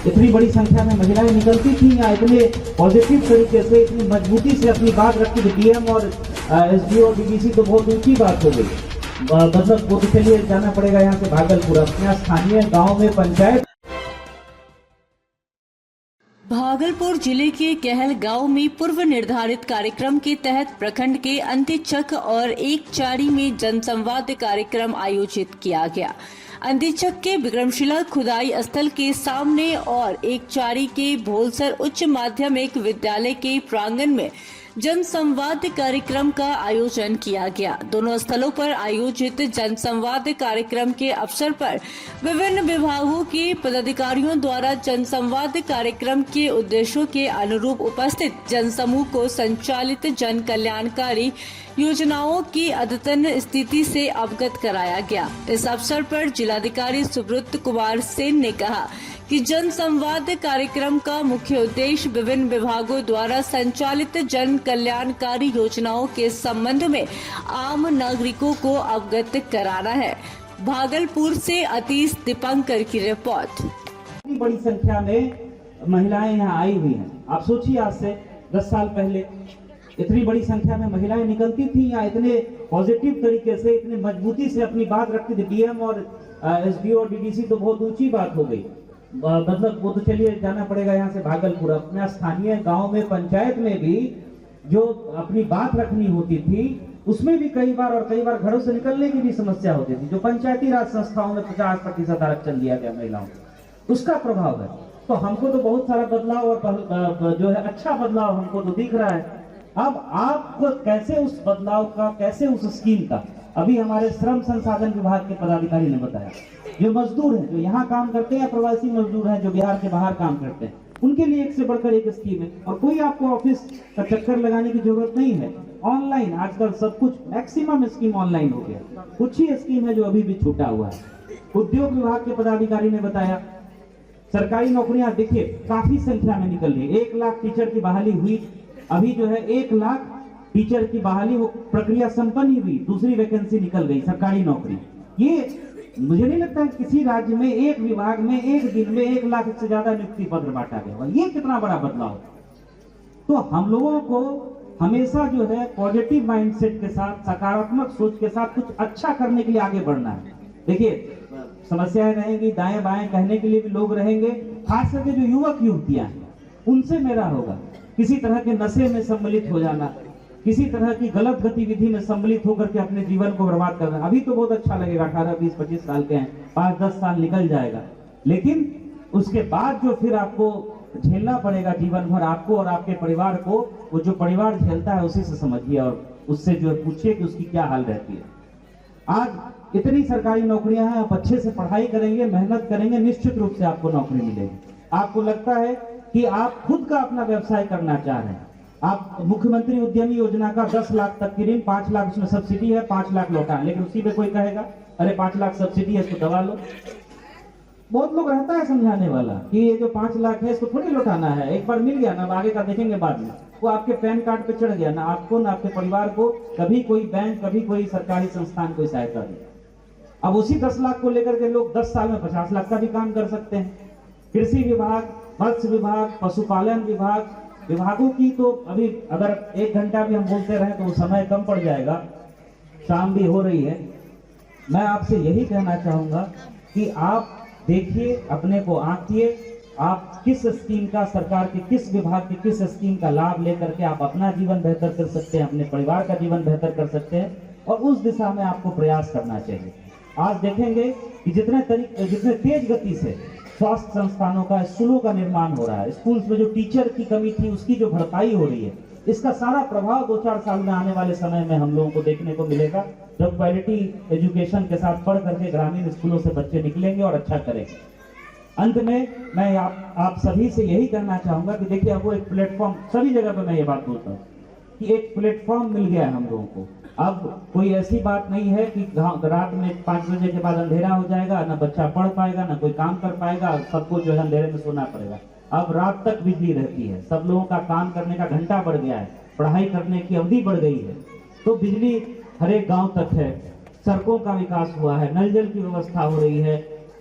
इतनी बड़ी संख्या में महिलाएं निकलती थी या इतने पॉजिटिव तरीके से इतनी मजबूती से अपनी बात रखती थी। डीएम और एसडीओ और डीडीसी तो बहुत ऊंची बात हो गई। मतलब वो तो चलिए जाना पड़ेगा यहाँ से भागलपुर, अपने स्थानीय गाँव में पंचायत। भागलपुर जिले के कहल गांव में पूर्व निर्धारित कार्यक्रम के तहत प्रखंड के अंतिचक और एकचारी में जनसंवाद कार्यक्रम आयोजित किया गया। अंतिचक के विक्रमशिला खुदाई स्थल के सामने और एकचारी के भोलसर उच्च माध्यमिक विद्यालय के प्रांगण में जनसंवाद कार्यक्रम का आयोजन किया गया। दोनों स्थलों पर आयोजित जनसंवाद कार्यक्रम के अवसर पर विभिन्न विभागों के पदाधिकारियों द्वारा जनसंवाद कार्यक्रम के उद्देश्यों के अनुरूप उपस्थित जनसमूह को संचालित जन कल्याणकारी योजनाओं की अद्यतन स्थिति से अवगत कराया गया। इस अवसर पर जिलाधिकारी सुब्रत कुमार सेन ने कहा कि जन संवाद कार्यक्रम का मुख्य उद्देश्य विभिन्न विभागों द्वारा संचालित जन कल्याणकारी योजनाओं के संबंध में आम नागरिकों को अवगत कराना है। भागलपुर से अतीश दीपंकर की रिपोर्ट। इतनी बड़ी संख्या में महिलाएं यहाँ आई हुई हैं। आप सोचिए, आज से 10 साल पहले इतनी बड़ी संख्या में महिलाएं निकलती थी या इतने पॉजिटिव तरीके से इतने मजबूती से अपनी बात रखती थी। डीएम और एसडीओ और डीडीसी तो बहुत ऊंची बात हो गई। मतलब वो तो चलिए जाना पड़ेगा यहाँ से भागलपुर, अपने स्थानीय गांव में पंचायत में भी जो अपनी बात रखनी होती थी उसमें भी कई बार घरों से निकलने की भी समस्या होती थी। जो पंचायती राज संस्थाओं में 50% आरक्षण दिया गया महिलाओं को, उसका प्रभाव है। तो हमको तो बहुत सारा बदलाव और जो है अच्छा बदलाव हमको तो दिख रहा है। अब आपको कैसे उस बदलाव का, कैसे उस स्कीम का, अभी हमारे श्रम संसाधन विभाग के पदाधिकारी ने बताया, जो मजदूर हैं, जो यहाँ काम करते हैं, प्रवासी मजदूर हैं जो बिहार के बाहर काम करते हैं, उनके लिए एक से बढ़कर एक स्कीम है। और कोई आपको ऑफिस का चक्कर लगाने की जरूरत नहीं है। ऑनलाइन आजकल सब कुछ, मैक्सिमम स्कीम ऑनलाइन हो गया। कुछ ही स्कीम है जो अभी भी छूटा हुआ है। उद्योग विभाग के पदाधिकारी ने बताया, सरकारी नौकरियां देखिए काफी संख्या में निकल रही है। 1 लाख टीचर की बहाली हुई। अभी जो है 1 लाख टीचर की बहाली वो प्रक्रिया संपन्न हुई, दूसरी वैकेंसी निकल गई सरकारी नौकरी। ये मुझे नहीं लगता है किसी राज्य में एक विभाग में एक दिन में 1 लाख से ज्यादा नियुक्ति पत्र बांटा गया। ये कितना बड़ा बदलाव। तो हम लोगों को हमेशा जो है पॉजिटिव माइंडसेट के साथ, सकारात्मक सोच के साथ कुछ अच्छा करने के लिए आगे बढ़ना है। देखिए समस्याएं रहेंगी, दाएं बाएं कहने के लिए भी लोग रहेंगे। खास करके जो युवक युवतियां हैं उनसे मेरा होगा किसी तरह के नशे में सम्मिलित हो जाना, किसी तरह की गलत गतिविधि में सम्मिलित होकर के अपने जीवन को बर्बाद करना। अभी तो बहुत अच्छा लगेगा, 18, 20, 25 साल के हैं, 5-10 साल निकल जाएगा, लेकिन उसके बाद जो फिर आपको झेलना पड़ेगा जीवन भर, आपको और आपके परिवार को, वो जो परिवार झेलता है उसी से समझिए और उससे जो पूछिए कि उसकी क्या हाल रहती है। आज इतनी सरकारी नौकरियां हैं, आप अच्छे से पढ़ाई करेंगे, मेहनत करेंगे, निश्चित रूप से आपको नौकरी मिलेगी। आपको लगता है कि आप खुद का अपना व्यवसाय करना चाह रहे हैं, आप मुख्यमंत्री उद्यमी योजना का 10 लाख तक की ऋण, 5 लाख उसमें सब्सिडी है, 5 लाख लौटा, लेकिन उसी पे कोई कहेगा अरे 5 लाख सब्सिडी है इसको दबा लो। बहुत लोग रहता है समझाने वाला कि ये जो 5 लाख है इसको थोड़ी लौटाना है, एक बार मिल गया ना, आगे का देखेंगे बाद में। वो आपके पैन कार्ड पे चढ़ गया ना, आपको ना आपके परिवार को कभी कोई बैंक, कभी कोई सरकारी संस्थान कोई सहायता दे। अब उसी 10 लाख को लेकर के लोग 10 साल में 50 लाख का भी काम कर सकते हैं। कृषि विभाग, मत्स्य विभाग, पशुपालन विभागों की तो अभी अगर 1 घंटा भी हम बोलते रहे तो वो समय कम पड़ जाएगा, शाम भी हो रही है। मैं आपसे यही कहना चाहूंगा कि आप देखिए, अपने को आंकिए, आप किस स्कीम का, सरकार के किस विभाग के किस स्कीम का लाभ लेकर के आप अपना जीवन बेहतर कर सकते हैं, अपने परिवार का जीवन बेहतर कर सकते हैं, और उस दिशा में आपको प्रयास करना चाहिए। आज देखेंगे कि जितने तेज गति से स्वास्थ्य संस्थानों का, स्कूलों का निर्माण हो रहा है, स्कूल्स में जो टीचर की कमी थी उसकी जो भरपाई हो रही है, इसका सारा प्रभाव 2-4 साल में आने वाले समय में हम लोगों को देखने को मिलेगा, जब क्वालिटी एजुकेशन के साथ पढ़ करके ग्रामीण स्कूलों से बच्चे निकलेंगे और अच्छा करेंगे। अंत में मैं आप सभी से यही कहना चाहूंगा कि देखिए, अब वो एक प्लेटफॉर्म, सभी जगह पे मैं ये बात बोलता हूँ कि एक प्लेटफॉर्म मिल गया है हम लोगों को। अब कोई ऐसी बात नहीं है कि रात में 5 बजे के बाद अंधेरा हो जाएगा, ना बच्चा पढ़ पाएगा, ना कोई काम कर पाएगा, सबको जो है अंधेरे में सोना पड़ेगा। अब रात तक बिजली रहती है, सब लोगों का काम करने का घंटा बढ़ गया है, पढ़ाई करने की अवधि बढ़ गई है, तो बिजली हर एक गांव तक है, सड़कों का विकास हुआ है, नल जल की व्यवस्था हो रही है,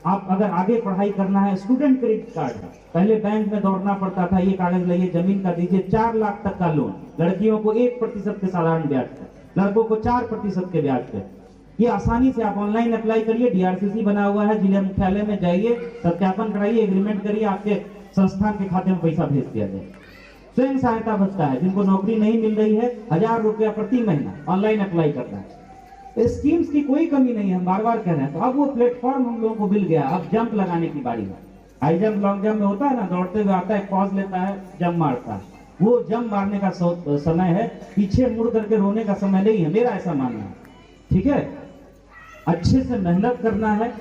आप अगर आगे पढ़ाई करना है, स्टूडेंट क्रेडिट कार्ड है, पहले बैंक में दौड़ना पड़ता था, ये कागज लाइए, जमीन का दीजिए, 4 लाख तक का लोन, लड़कियों को 1% के साधारण ब्याज पे, लड़कों को 4% के ब्याज पे। ये आसानी से आप ऑनलाइन अप्लाई करिए, DRCC बना हुआ है, जिला मुख्यालय में जाइए, सत्यापन कराइए, एग्रीमेंट करिए, आपके संस्थान के खाते में पैसा भेज दिया जाए। स्वयं सहायता भत्ता है, जिनको नौकरी नहीं मिल रही है, 1000 रुपया प्रति महीना ऑनलाइन अप्लाई करना है। स्कीम्स की कोई कमी नहीं है, हम बार बार कह रहे हैं। तो अब वो प्लेटफॉर्म हम लोगों को मिल गया, अब जंप लगाने की बारी है। हाई जंप लॉन्ग जंप में होता है ना, दौड़ते हुए आता है, पॉज लेता है, जंप मारता है, वो जंप मारने का समय है, पीछे मुड़ करके रोने का समय नहीं है, मेरा ऐसा मानना है। ठीक है, अच्छे से मेहनत करना है,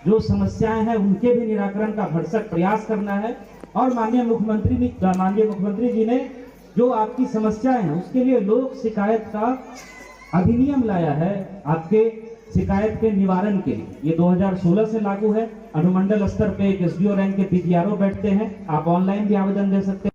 जो समस्याएं हैं उनके भी निराकरण का भरसक प्रयास करना है। और माननीय मुख्यमंत्री जी ने जो आपकी समस्याएं हैं उसके लिए लोक शिकायत का अधिनियम लाया है, आपके शिकायत के निवारण के लिए। ये 2016 से लागू है। अनुमंडल स्तर पे एक SDO रैंक के PGRO बैठते हैं, आप ऑनलाइन भी आवेदन दे सकते हैं।